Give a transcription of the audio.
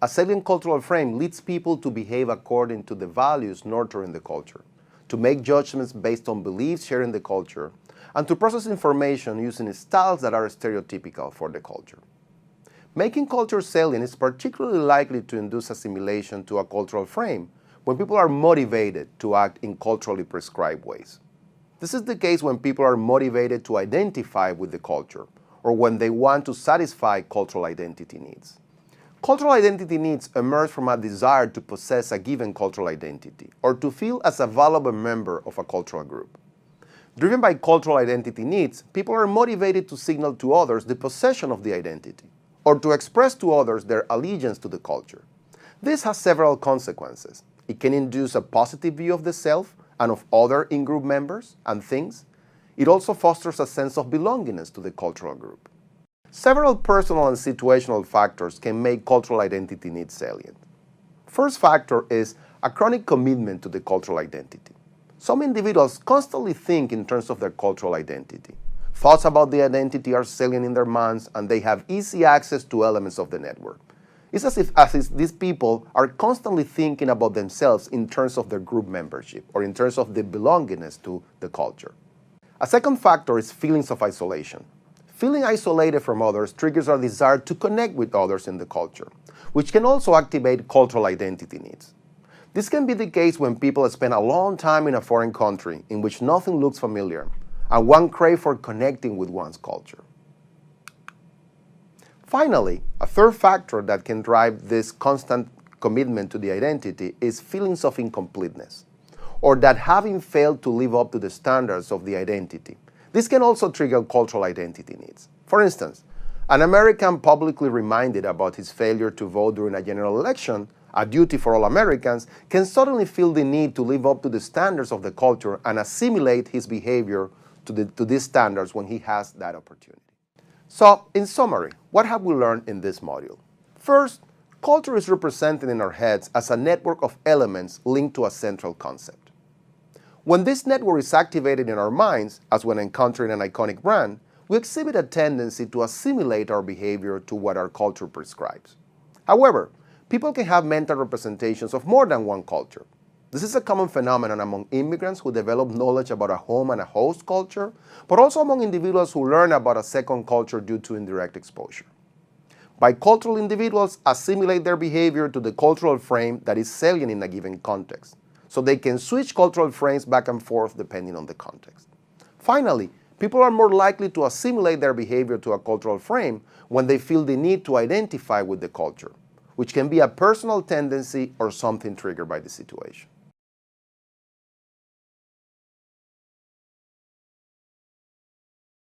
a salient cultural frame leads people to behave according to the values nurtured in the culture, to make judgments based on beliefs shared in the culture, and to process information using styles that are stereotypical for the culture. Making culture salient is particularly likely to induce assimilation to a cultural frame when people are motivated to act in culturally prescribed ways. This is the case when people are motivated to identify with the culture, or when they want to satisfy cultural identity needs. Cultural identity needs emerge from a desire to possess a given cultural identity, or to feel as a valuable member of a cultural group. Driven by cultural identity needs, people are motivated to signal to others the possession of the identity, or to express to others their allegiance to the culture. This has several consequences. It can induce a positive view of the self and of other in-group members and things. It also fosters a sense of belongingness to the cultural group. Several personal and situational factors can make cultural identity needs salient. First factor is a chronic commitment to the cultural identity. Some individuals constantly think in terms of their cultural identity. Thoughts about the identity are salient in their minds, and they have easy access to elements of the network. It's as if these people are constantly thinking about themselves in terms of their group membership, or in terms of the belongingness to the culture. A second factor is feelings of isolation. Feeling isolated from others triggers our desire to connect with others in the culture, which can also activate cultural identity needs. This can be the case when people spend a long time in a foreign country in which nothing looks familiar, and one craves for connecting with one's culture. Finally, a third factor that can drive this constant commitment to the identity is feelings of incompleteness, or that having failed to live up to the standards of the identity. This can also trigger cultural identity needs. For instance, an American publicly reminded about his failure to vote during a general election, a duty for all Americans, can suddenly feel the need to live up to the standards of the culture and assimilate his behavior to these standards when he has that opportunity. So, in summary, what have we learned in this module? First, culture is represented in our heads as a network of elements linked to a central concept. When this network is activated in our minds, as when encountering an iconic brand, we exhibit a tendency to assimilate our behavior to what our culture prescribes. However, people can have mental representations of more than one culture. This is a common phenomenon among immigrants who develop knowledge about a home and a host culture, but also among individuals who learn about a second culture due to indirect exposure. Bicultural individuals assimilate their behavior to the cultural frame that is salient in a given context, so they can switch cultural frames back and forth depending on the context. Finally, people are more likely to assimilate their behavior to a cultural frame when they feel the need to identify with the culture, which can be a personal tendency or something triggered by the situation.